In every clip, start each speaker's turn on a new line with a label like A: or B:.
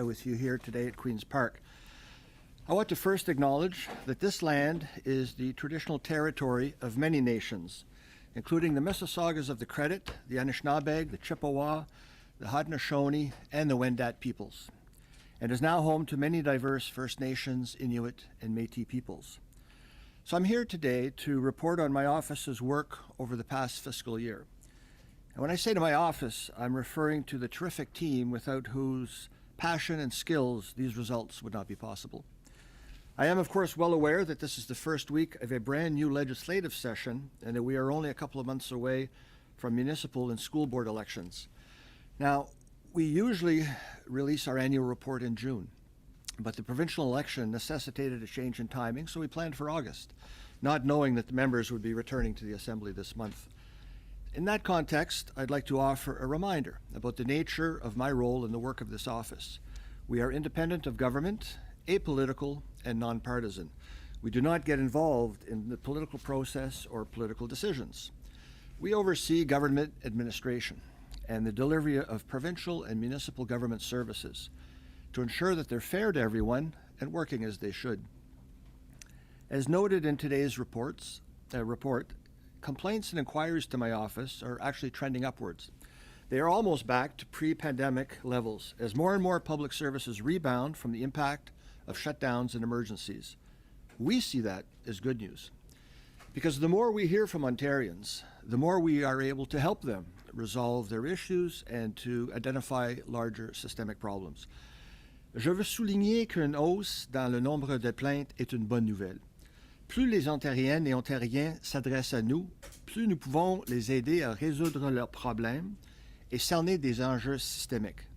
A: with you here today at Queen's Park. I want to first acknowledge that this land is the traditional territory of many nations, including the Mississaugas of the Credit, the Anishinaabeg, the Chippewa, the Haudenosaunee, and the Wendat peoples, and is now home to many diverse First Nations, Inuit, and Métis peoples. So I'm here today to report on my office's work over the past fiscal year. And when I say to my office, I'm referring to the terrific team without whose passion and skills these results would not be possible. I am, of course, well aware that this is the first week of a brand new legislative session and that we are only a couple of months away from municipal and school board elections. Now, we usually release our annual report in June, but the provincial election necessitated a change in timing, so we planned for August, not knowing that the members would be returning to the Assembly this month. In that context, I'd like to offer a reminder about the nature of my role in the work of this office. We are independent of government, apolitical, and nonpartisan. We do not get involved in the political process or political decisions. We oversee government administration and the delivery of provincial and municipal government services to ensure that they're fair to everyone and working as they should. As noted in today's report, complaints and inquiries to my office are actually trending upwards. They are almost back to pre-pandemic levels as more and more public services rebound from the impact of shutdowns and emergencies. We see that as good news, because the more we hear from Ontarians, the more we are able to help them resolve their issues and to identify larger systemic problems. Je veux souligner qu'une hausse dans le nombre de plaintes est une bonne nouvelle. Plus les Ontariennes et Ontariens s'adressent à nous, plus nous pouvons les aider à résoudre leurs problèmes et cerner des enjeux systémiques.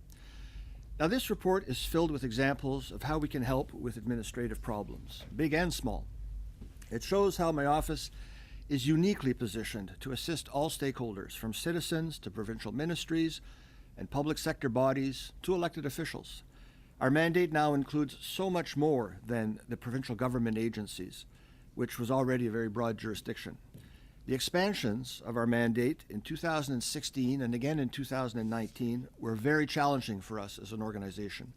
A: Now, this report is filled with examples of how we can help with administrative problems, big and small. It shows how my office is uniquely positioned to assist all stakeholders, from citizens to provincial ministries and public sector bodies to elected officials. Our mandate now includes so much more than the provincial government agencies, which was already a very broad jurisdiction. The expansions of our mandate in 2016 and again in 2019 were very challenging for us as an organization.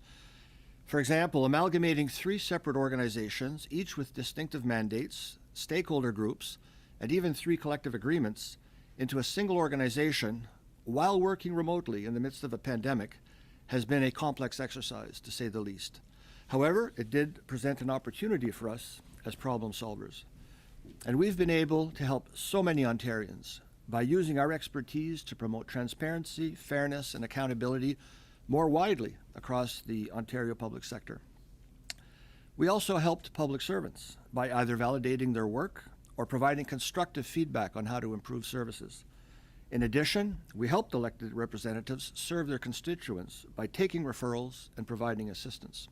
A: For example, amalgamating 3 separate organizations, each with distinctive mandates, stakeholder groups, and even 3 collective agreements, into a single organization while working remotely in the midst of a pandemic has been a complex exercise, to say the least. However, it did present an opportunity for us as problem solvers. And we've been able to help so many Ontarians by using our expertise to promote transparency, fairness, and accountability more widely across the Ontario public sector. We also helped public servants by either validating their work or providing constructive feedback on how to improve services. In addition, we helped elected representatives serve their constituents by taking referrals and providing assistance.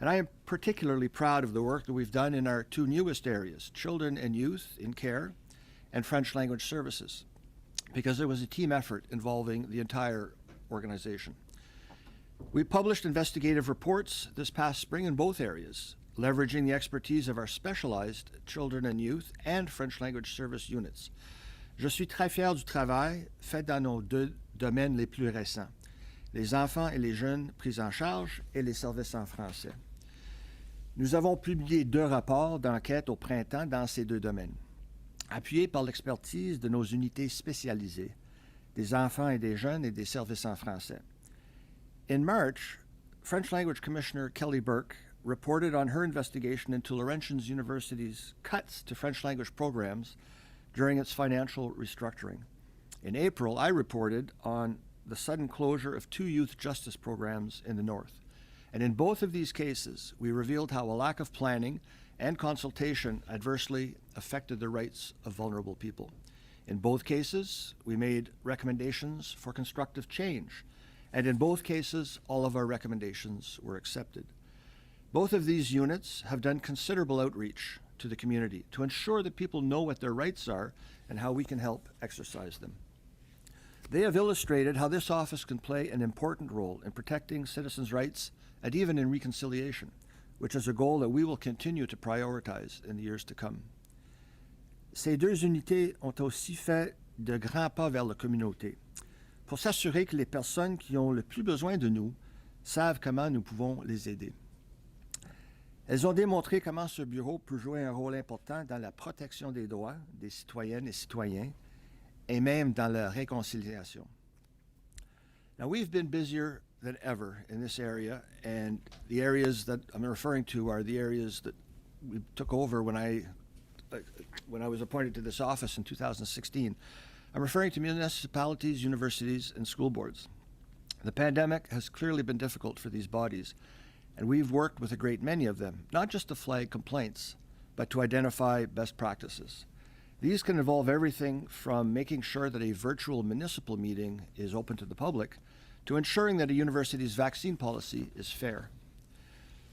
A: And I am particularly proud of the work that we've done in our 2 newest areas, children and youth in care and French language services, because it was a team effort involving the entire organization. We published investigative reports this past spring in both areas, leveraging the expertise of our specialized children and youth and French language service units. Je suis très fier du travail fait dans nos 2 domaines les plus récents, les enfants et les jeunes pris en charge et les services en français. Nous avons publié 2 rapports d'enquête au printemps dans ces 2 domaines, appuyés par l'expertise de nos unités spécialisées, des enfants et des jeunes et des services en français. In March, French Language Commissioner Kelly Burke reported on her investigation into Laurentian University's cuts to French language programs during its financial restructuring. In April, I reported on the sudden closure of 2 youth justice programs in the north. And in both of these cases, we revealed how a lack of planning and consultation adversely affected the rights of vulnerable people. In both cases, we made recommendations for constructive change. And in both cases, all of our recommendations were accepted. Both of these units have done considerable outreach to the community to ensure that people know what their rights are and how we can help exercise them. They have illustrated how this office can play an important role in protecting citizens' rights and even in reconciliation, which is a goal that we will continue to prioritize in the years to come. Ces 2 unités ont aussi fait de grands pas vers la communauté pour s'assurer que les personnes qui ont le plus besoin de nous savent comment nous pouvons les aider. Elles ont démontré comment ce bureau peut jouer un rôle important dans la protection des droits des citoyennes et citoyens et même dans la réconciliation. Now, we've been busier than ever in this area, and the areas that I'm referring to are the areas that we took over when I was appointed to this office in 2016. I'm referring to municipalities, universities, and school boards. The pandemic has clearly been difficult for these bodies, and we've worked with a great many of them, not just to flag complaints, but to identify best practices. These can involve everything from making sure that a virtual municipal meeting is open to the public to ensuring that a university's vaccine policy is fair.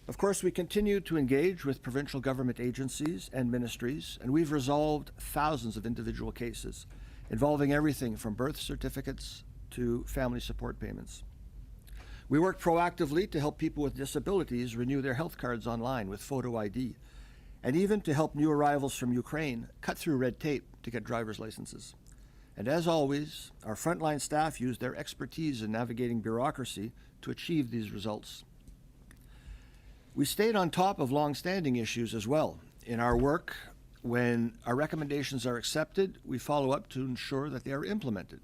A: Of course, we continue to engage with provincial government agencies and ministries, and we've resolved thousands of individual cases involving everything from birth certificates to family support payments. We work proactively to help people with disabilities renew their health cards online with photo ID, and even to help new arrivals from Ukraine cut through red tape to get driver's licenses. And as always, our frontline staff use their expertise in navigating bureaucracy to achieve these results. We stayed on top of long-standing issues as well. In our work, when our recommendations are accepted, we follow up to ensure that they are implemented.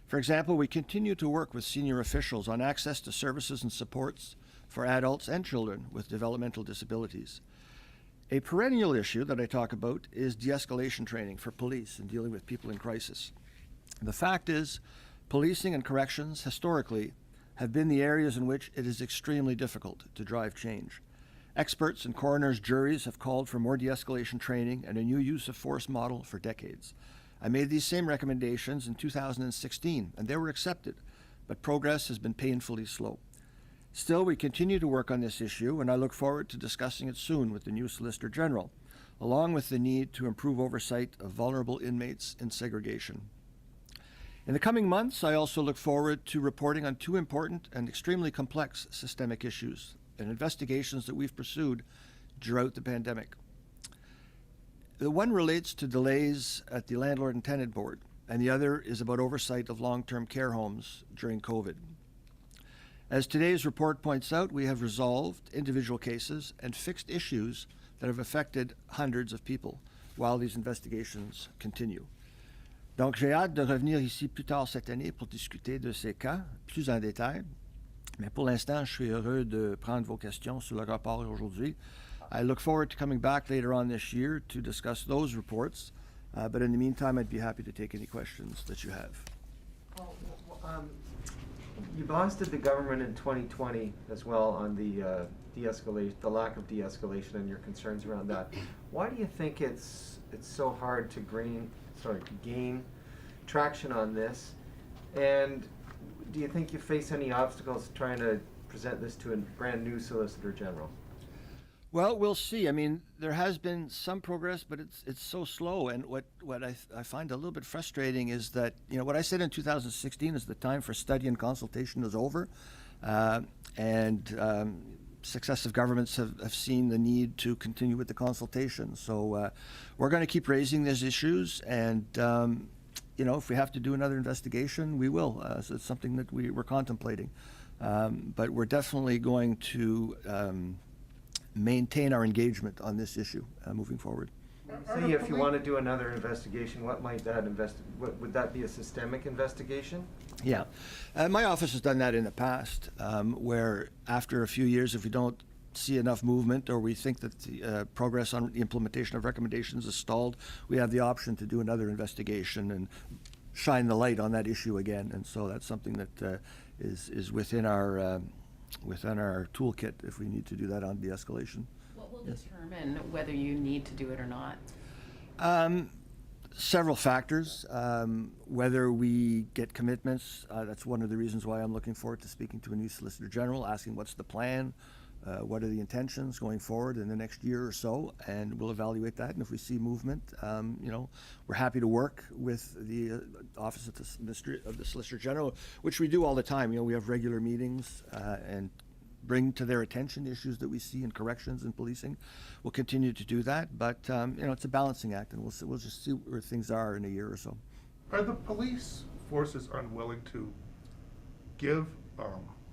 A: For example, we continue to work with senior officials on access to services and supports for adults and children with developmental disabilities. A perennial issue that I talk about is de-escalation training for police in dealing with people in crisis. The fact is, policing and corrections historically have been the areas in which it is extremely difficult to drive change. Experts and coroners' juries have called for more de-escalation training and a new use of force model for decades. I made these same recommendations in 2016, and they were accepted, but progress has been painfully slow. Still, we continue to work on this issue, and I look forward to discussing it soon with the new Solicitor General, along with the need to improve oversight of vulnerable inmates in segregation. In the coming months, I also look forward to reporting on two important and extremely complex systemic issues and investigations that we've pursued throughout the pandemic. The one relates to delays at the Landlord and Tenant Board, and the other is about oversight of long-term care homes during COVID. As today's report points out, we have resolved individual cases and fixed issues that have affected hundreds of people while these investigations continue. Donc, j'ai hâte de revenir ici plus tard cette année pour discuter de ces cas plus en détail. Mais pour l'instant, je suis heureux de prendre vos questions sur le rapport aujourd'hui. I look forward to coming back later on this year to discuss those reports. But in the meantime, I'd be happy to take any questions that you have.
B: You blasted the government in 2020 as well on the de-escalation, the lack of de-escalation, and your concerns around that. Why do you think it's so hard to gain traction on this? And do you think you face any obstacles trying to present this to a brand new Solicitor General?
A: Well, we'll see. I mean, there has been some progress, but it's so slow. And what I find a little bit frustrating is that, what I said in 2016 is the time for study and consultation is over. And successive governments have seen the need to continue with the consultation. So we're going to keep raising these issues. And, if we have to do another investigation, we will. So it's something that we're contemplating. But we're definitely going to maintain our engagement on this issue moving forward.
B: See, if you want to do another investigation, what might that would that be a systemic investigation?
A: Yeah. My office has done that in the past, where after a few years, if we don't see enough movement or we think that the progress on the implementation of recommendations is stalled, we have the option to do another investigation and shine the light on that issue again. And so that's something that is within our toolkit if we need to do that on de-escalation.
C: What will determine whether you need to do it or not?
A: Several factors. Whether we get commitments, that's one of the reasons why I'm looking forward to speaking to a new Solicitor General, asking what's the plan, what are the intentions going forward in the next year or so, and we'll evaluate that. And if we see movement, we're happy to work with the Office of the Solicitor General, which we do all the time. We have regular meetings and bring to their attention issues that we see in corrections and policing. We'll continue to do that, but it's a balancing act, and we'll just see where things are in a year or so.
D: Are the police forces unwilling to give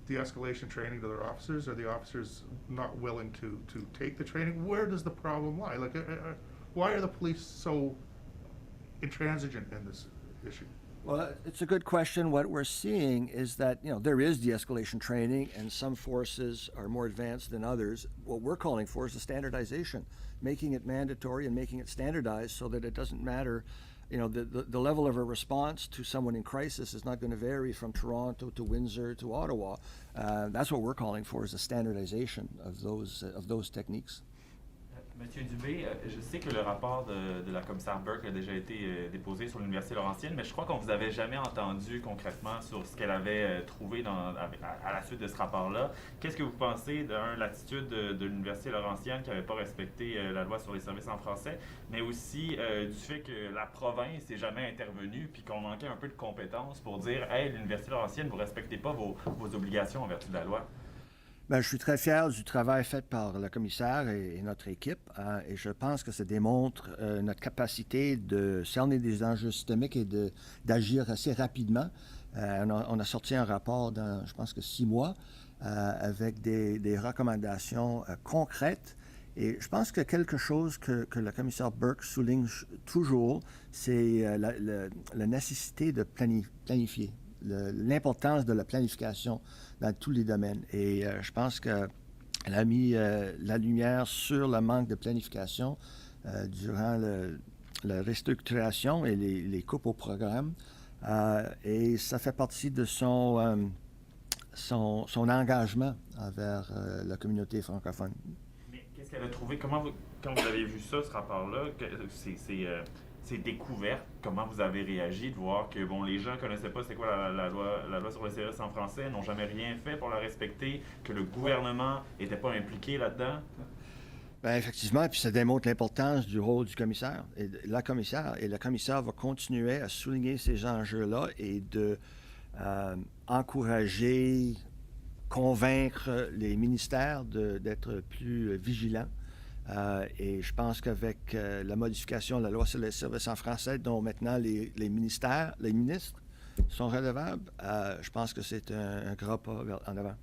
D: de-escalation training to their officers? Are the officers not willing to take the training? Where does the problem lie? Like, why are the police so intransigent in this issue?
A: Well, it's a good question. What we're seeing is that, there is de-escalation training and some forces are more advanced than others. What we're calling for is a standardization, making it mandatory and making it standardized so that it doesn't matter. The level of a response to someone in crisis is not going to vary from Toronto to Windsor to Ottawa. That's what we're calling for, is a standardization of those techniques.
E: Monsieur Dubé, je sais que le rapport de la commissaire Burke a déjà été déposé sur l'Université Laurentienne, mais je crois qu'on ne vous avait jamais entendu concrètement sur ce qu'elle avait trouvé à la suite de ce rapport-là. Qu'est-ce que vous pensez de l'attitude de l'Université Laurentienne qui n'avait pas respecté la loi sur les services en français, mais aussi du fait que la province n'est jamais intervenue puis qu'on manquait un peu de compétences pour dire « Hey, l'Université Laurentienne, vous ne respectez pas vos obligations en vertu de la loi ».
A: Je suis très fier du travail fait par le commissaire et notre équipe, et je pense que ça démontre notre capacité de cerner des enjeux systémiques et d'agir assez rapidement. On a sorti un rapport dans, je pense que 6 mois, avec des recommandations concrètes. Et je pense que quelque chose que le commissaire Burke souligne toujours, c'est la nécessité de planifier. L'importance de la planification dans tous les domaines. Et je pense qu'elle a mis la lumière sur le manque de planification durant la restructuration et les coupes au programme. Et ça fait partie de son engagement envers la communauté francophone.
E: Mais qu'est-ce qu'elle a trouvé? Quand vous avez vu ça, ce rapport-là, ces découvertes, comment vous avez réagi de voir que les gens ne connaissaient pas c'est quoi la loi sur les services en français, n'ont jamais rien fait pour la respecter, que le gouvernement n'était pas impliqué là-dedans?
A: Effectivement, puis ça démontre l'importance du rôle du commissaire. Et le commissaire va continuer à souligner ces enjeux-là et de encourager, convaincre les ministères d'être plus vigilants. Et je pense qu'avec la modification de la loi sur les services en français, dont maintenant les ministres sont redevables, je pense que c'est un grand pas en avant.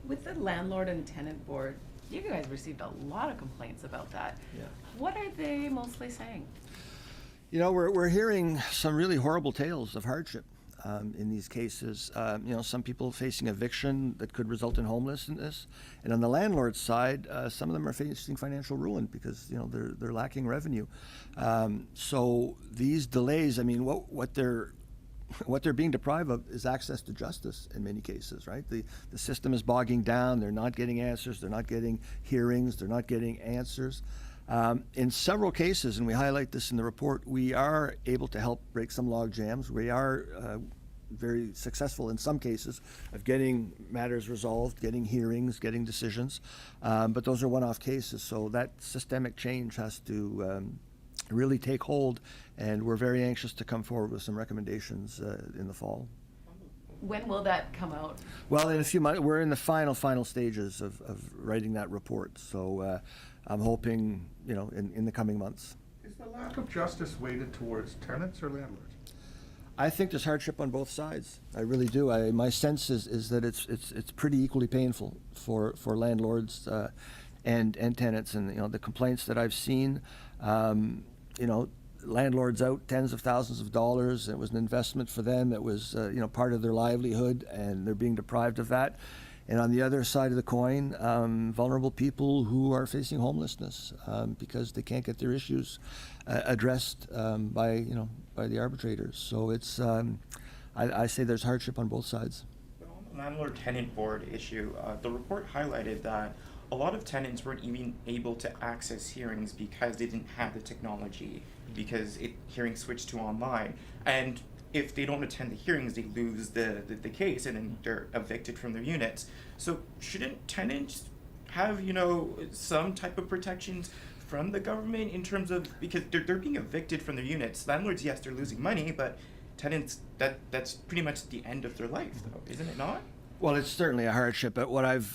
C: With the Landlord and Tenant Board, you guys received a lot of complaints about that.
A: Yeah.
C: What are they mostly saying?
A: We're hearing some really horrible tales of hardship. In these cases, some people facing eviction that could result in homelessness, and on the landlord side, some of them are facing financial ruin because they're lacking revenue. So these delays, what they're being deprived of is access to justice in many cases, right? The system is bogging down. They're not getting answers. They're not getting hearings. They're not getting answers. In several cases, and we highlight this in the report, we are able to help break some log jams. We are very successful in some cases of getting matters resolved, getting hearings, getting decisions, but those are one-off cases. So that systemic change has to really take hold, and we're very anxious to come forward with some recommendations in the fall.
C: When will that come out?
A: Well, in a few months. We're in the final stages of writing that report. So I'm hoping, in the coming months.
D: Is the lack of justice weighted towards tenants or landlords?
A: I think there's hardship on both sides. I really do. My sense is that it's pretty equally painful for landlords and tenants. And the complaints that I've seen, landlords out tens of thousands of dollars. It was an investment for them. It was part of their livelihood, and they're being deprived of that. And on the other side of the coin, vulnerable people who are facing homelessness because they can't get their issues addressed by the arbitrators. So it's I say there's hardship on both sides.
F: But on the landlord-tenant board issue, the report highlighted that a lot of tenants weren't even able to access hearings because they didn't have the technology, because hearings switched to online. And if they don't attend the hearings, they lose the case, and then they're evicted from their units. So shouldn't tenants have, some type of protections from the government in terms of, because they're being evicted from their units. Landlords, yes, they're losing money, but tenants, that's pretty much the end of their life, though, isn't it not?
A: Well, it's certainly a hardship, but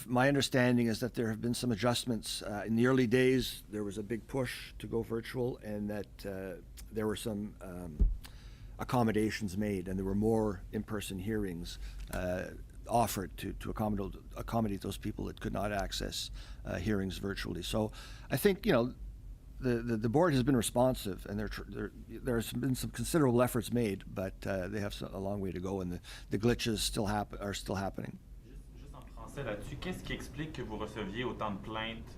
A: my understanding is that there have been some adjustments. In the early days, there was a big push to go virtual, and that there were some accommodations made, and there were more in-person hearings. offered to accommodate those people that could not access hearings virtually. So I think, the board has been responsive, and there's been some considerable efforts made, but they have a long way to go, and the glitches are still happening.
E: Juste en français là-dessus, qu'est-ce qui explique que vous receviez autant de plaintes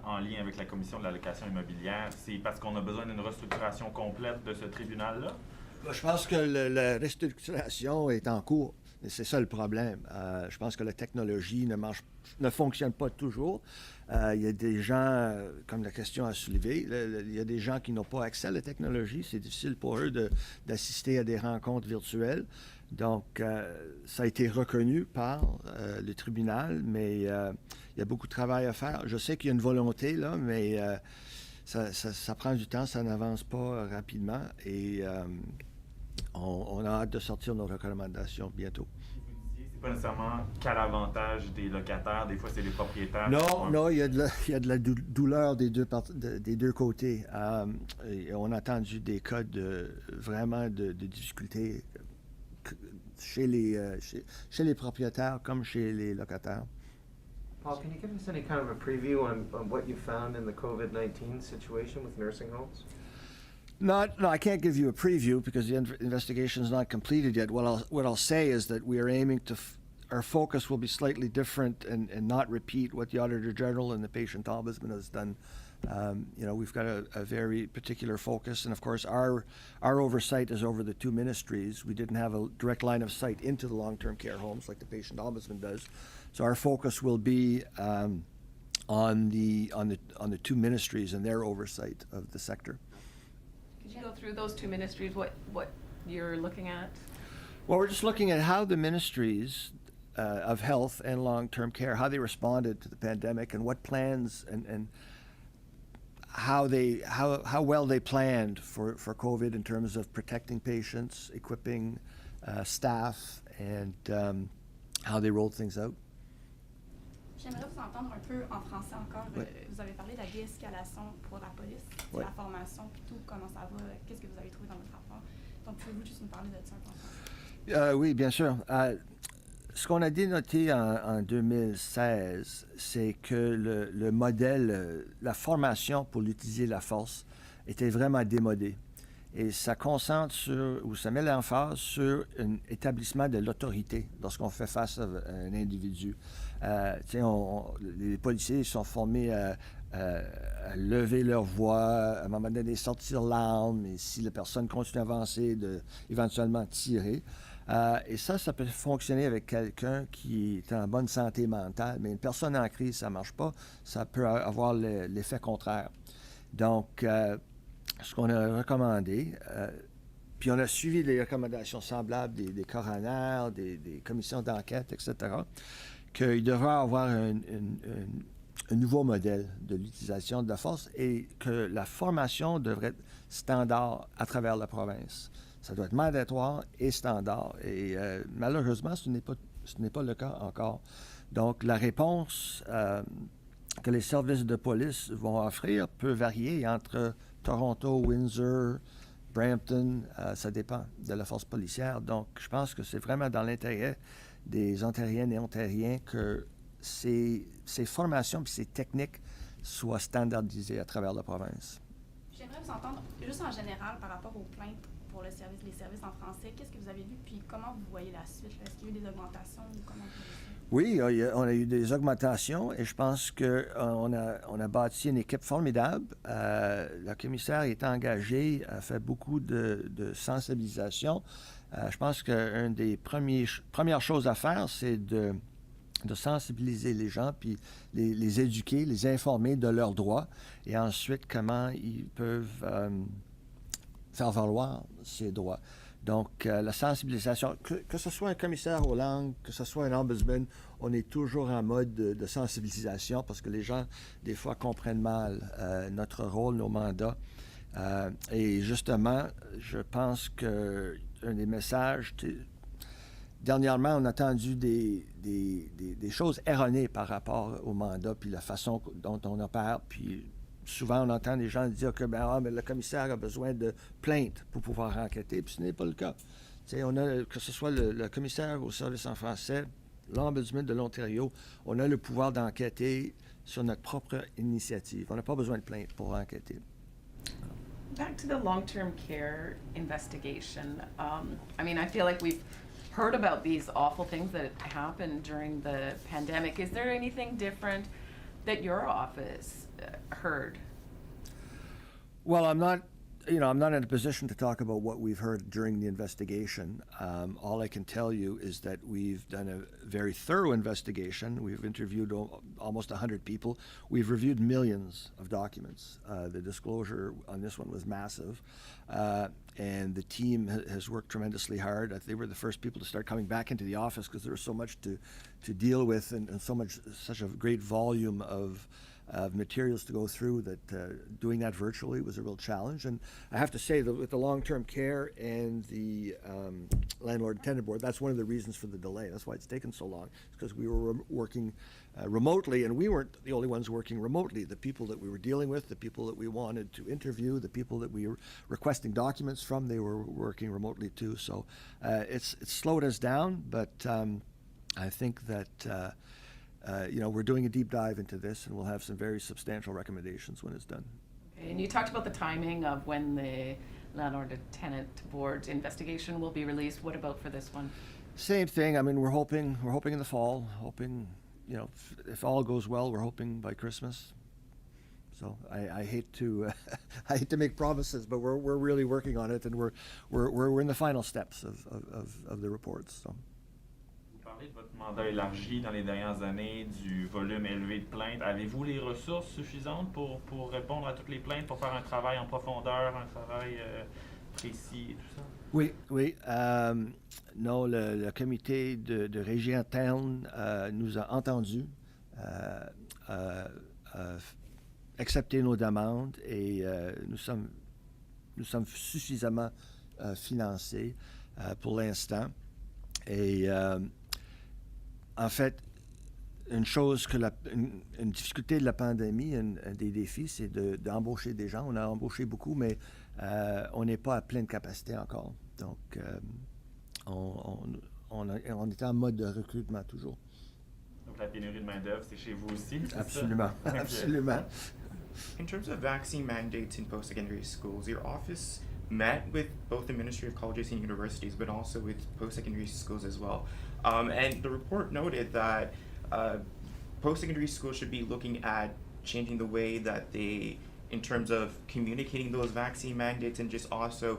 E: en lien avec la commission de la location immobilière? C'est parce qu'on a besoin d'une restructuration complète de ce tribunal-là?
A: Je pense que la restructuration est en cours. Et c'est ça le problème. Je pense que la technologie ne fonctionne pas toujours. Il y a des gens, comme la question a soulevé, il y a des gens qui n'ont pas accès à la technologie. C'est difficile pour eux d'assister à des rencontres virtuelles. Donc, ça a été reconnu par le tribunal, mais il y a beaucoup de travail à faire. Je sais qu'il y a une volonté, là, mais ça prend du temps, ça n'avance pas rapidement. Et on a hâte de sortir nos recommandations bientôt.
E: Vous disiez, c'est pas nécessairement qu'à l'avantage des locataires, des fois c'est les propriétaires.
A: Non, il y a de la douleur des deux côtés. Et on a entendu des cas vraiment de difficultés chez les propriétaires comme chez les locataires.
B: Paul, can you give us any kind of a preview on what you found in the COVID-19 situation with nursing homes?
A: No, I can't give you a preview because the investigation is not completed yet. What I'll say is that we are aiming to, our focus will be slightly different and not repeat what the Auditor General and the Patient Ombudsman has done. We've got a very particular focus, and of course our oversight is over the two ministries. We didn't have a direct line of sight into the long-term care homes like the Patient Ombudsman does. So our focus will be on the two ministries and their oversight of the sector.
C: Could you go through those two ministries, what you're looking at?
A: Well, we're just looking at how the ministries of health and long-term care, how they responded to the pandemic and what plans and how well they planned for COVID in terms of protecting patients, equipping staff, and how they rolled things out.
G: J'aimerais vous entendre un peu en français encore.
A: Ouais.
G: Vous avez parlé de la de-escalation pour la police, de
A: Ouais.
G: la formation, puis tout, comment ça va, qu'est-ce que vous avez trouvé dans votre rapport. Donc, pouvez-vous juste nous parler de ça un peu en français?
A: Oui, bien sûr. Ce qu'on a dénoté en 2016, c'est que le modèle, la formation pour utiliser la force était vraiment démodée. Et ça concentre sur, ou ça met l'emphase sur un établissement de l'autorité lorsqu'on fait face à un individu. Les policiers sont formés à lever leur voix, à un moment donné sortir l'arme, et si la personne continue à avancer, éventuellement tirer. Et ça peut fonctionner avec quelqu'un qui est en bonne santé mentale, mais une personne en crise, ça ne marche pas. Ça peut avoir l'effet contraire. Donc, ce qu'on a recommandé, puis on a suivi les recommandations semblables des coroners, des commissions d'enquête, etc., qu'il devrait avoir un nouveau modèle de l'utilisation de la force et que la formation devrait être standard à travers la province. Ça doit être mandatoire et standard. Et malheureusement, ce n'est pas le cas encore. Donc, la réponse que les services de police vont offrir peut varier entre Toronto, Windsor, Brampton. Ça dépend de la force policière. Donc, je pense que c'est vraiment dans l'intérêt des Ontariennes et Ontariens que ces formations et ces techniques soient standardisées à travers la province.
G: J'aimerais vous entendre, juste en général, par rapport aux plaintes pour les services en français. Qu'est-ce que vous avez vu, puis comment vous voyez la suite? Est-ce qu'il y a eu des augmentations ou comment vous voyez ça?
A: Oui, on a eu des augmentations et je pense qu'on a bâti une équipe formidable. La commissaire est engagée, a fait beaucoup de sensibilisation. Je pense qu'une des premières choses à faire, c'est de sensibiliser les gens, puis les éduquer, les informer de leurs droits et ensuite comment ils peuvent faire valoir ces droits. Donc, la sensibilisation, que ce soit un commissaire aux langues, que ce soit un ombudsman, on est toujours en mode de sensibilisation parce que les gens, des fois, comprennent mal notre rôle, nos mandats. Et justement, je pense qu'un des messages... Dernièrement, on a entendu des choses erronées par rapport au mandat puis la façon dont on opère, puis souvent, on entend des gens dire que mais le commissaire a besoin de plaintes pour pouvoir enquêter, puis ce n'est pas le cas. Tu sais, on a, que ce soit le commissaire au service en français, l'Ombudsman de l'Ontario, on a le pouvoir d'enquêter sur notre propre initiative. On n'a pas besoin de plainte pour enquêter.
C: Back to the long-term care investigation. I mean, I feel like we've heard about these awful things that happened during the pandemic. Is there anything different that your office heard?
A: Well, I'm not in a position to talk about what we've heard during the investigation. All I can tell you is that we've done a very thorough investigation. We've interviewed almost 100 people. We've reviewed millions of documents. The disclosure on this one was massive. And the team has worked tremendously hard. They were the first people to start coming back into the office because there was so much to deal with and such a great volume of materials to go through that doing that virtually was a real challenge. And I have to say that with the long-term care and the Landlord and Tenant Board, that's one of the reasons for the delay. That's why it's taken so long, because we were working remotely, and we weren't the only ones working remotely. The people that we were dealing with, the people that we wanted to interview, the people that we were requesting documents from, they were working remotely too. So it's slowed us down, but I think that we're doing a deep dive into this, and we'll have some very substantial recommendations when it's done.
C: Okay, and you talked about the timing of when the Landlord and Tenant Board investigation will be released. What about for this one?
A: Same thing. I mean, we're hoping in the fall. Hoping, if all goes well, we're hoping by Christmas. So I hate to I hate to make promises, but we're really working on it, and we're in the final steps of the reports. So.
E: Vous parlez de votre mandat élargi dans les dernières années, du volume élevé de plaintes. Avez-vous les ressources suffisantes pour répondre à toutes les plaintes, pour faire un travail en profondeur, un travail précis et tout ça?
A: Oui. Non, le comité de régie interne nous a entendus, accepté nos demandes, et nous sommes suffisamment financés pour l'instant. Et en fait, une difficulté de la pandémie, un des défis, c'est d'embaucher des gens. On a embauché beaucoup, mais on n'est pas à pleine capacité encore. Donc, on est en mode de recrutement toujours.
E: Donc la pénurie de main-d'œuvre, c'est chez vous aussi?
A: Absolument, absolument.
F: In terms of vaccine mandates in post-secondary schools, your office met with both the Ministry of Colleges and Universities, but also with post-secondary schools as well. And the report noted that post-secondary schools should be looking at changing the way that they, in terms of communicating those vaccine mandates and just also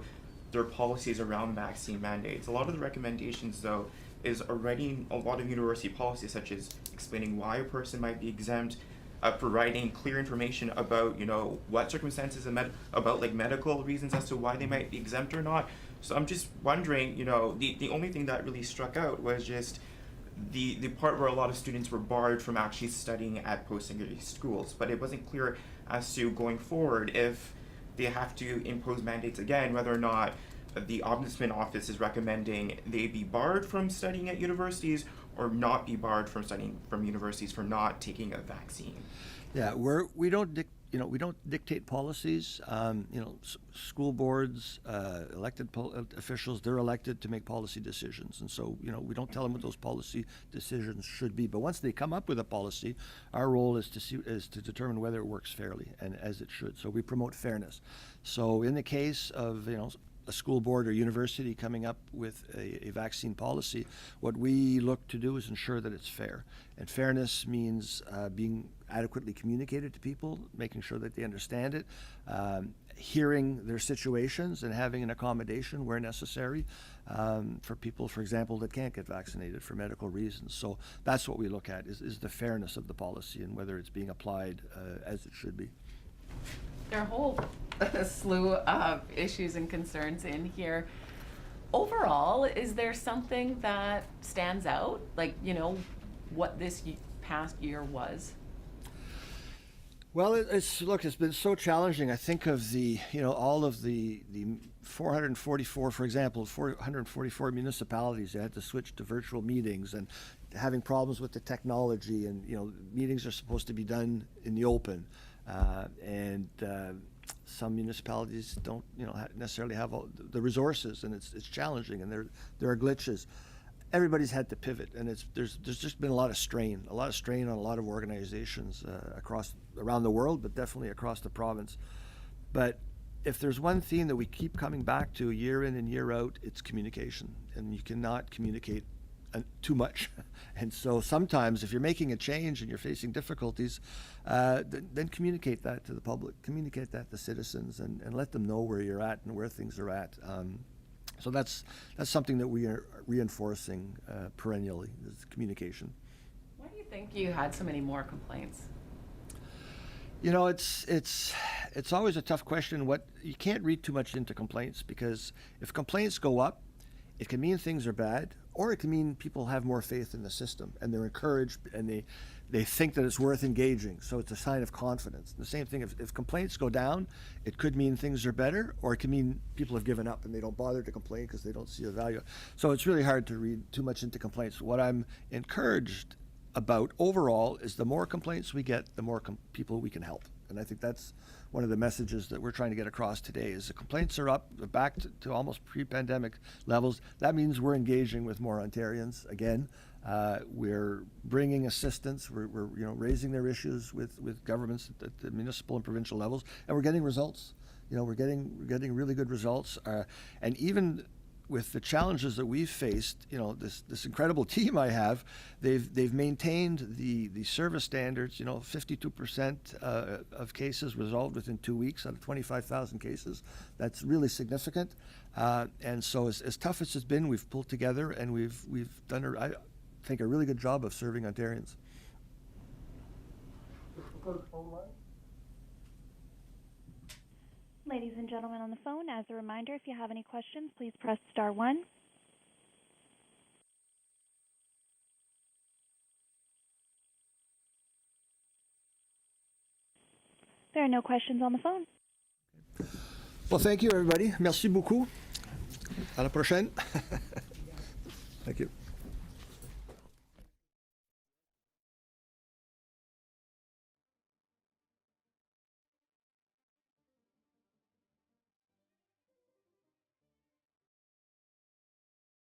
F: their policies around vaccine mandates. A lot of the recommendations, though, is already a lot of university policies, such as explaining why a person might be exempt, providing clear information about, what circumstances and about medical reasons as to why they might be exempt or not. So I'm just wondering, the only thing that really struck out was just the part where a lot of students were barred from actually studying at post-secondary schools, but it wasn't clear as to going forward if they have to impose mandates again, whether or not the Ombudsman Office is recommending they be barred from studying at universities or not be barred from studying from universities for not taking a vaccine.
A: Yeah, we don't dictate policies. School boards, elected officials, they're elected to make policy decisions, and so we don't tell them what those policy decisions should be. But once they come up with a policy, our role is to determine whether it works fairly and as it should. So we promote fairness. So in the case of a school board or university coming up with a vaccine policy, what we look to do is ensure that it's fair. And fairness means being adequately communicated to people, making sure that they understand it, hearing their situations and having an accommodation where necessary for people, for example, that can't get vaccinated for medical reasons. So that's what we look at, is the fairness of the policy and whether it's being applied as it should be.
C: There are a whole slew of issues and concerns in here. Overall, is there something that stands out, like, what this past year was?
A: Well, it's been so challenging. I think of all of the 444, for example, 444 municipalities that had to switch to virtual meetings and having problems with the technology, and meetings are supposed to be done in the open. And some municipalities don't, necessarily have all the resources, and it's challenging, and there are glitches. Everybody's had to pivot, and there's just been a lot of strain on a lot of organizations around the world, but definitely across the province. But if there's one theme that we keep coming back to year in and year out, it's communication, and you cannot communicate too much. And so sometimes if you're making a change and you're facing difficulties, then communicate that to the public, communicate that to citizens, and let them know where you're at and where things are at. So that's something that we are reinforcing perennially, is communication.
C: Why do you think you had so many more complaints?
A: It's always a tough question. You can't read too much into complaints, because if complaints go up, it can mean things are bad, or it can mean people have more faith in the system and they're encouraged and they think that it's worth engaging. So it's a sign of confidence. The same thing, if complaints go down, it could mean things are better, or it can mean people have given up and they don't bother to complain because they don't see the value. So it's really hard to read too much into complaints. What I'm encouraged about overall is the more complaints we get, the more people we can help. And I think that's one of the messages that we're trying to get across today, is the complaints are up, back to almost pre-pandemic levels. That means we're engaging with more Ontarians again. We're bringing assistance. We're raising their issues with governments at the municipal and provincial levels, and we're getting results. We're getting really good results. And even with the challenges that we've faced, this incredible team I have, they've maintained the service standards. 52% of cases resolved within 2 weeks out of 25,000 cases. That's really significant. And so as tough as it's been, we've pulled together, and we've done, I think, a really good job of serving Ontarians.
H: Ladies and gentlemen on the phone, as a reminder, if you have any questions, please press star 1. There are no questions on the phone.
A: Well, thank you, everybody. Merci beaucoup. À la prochaine. Thank you.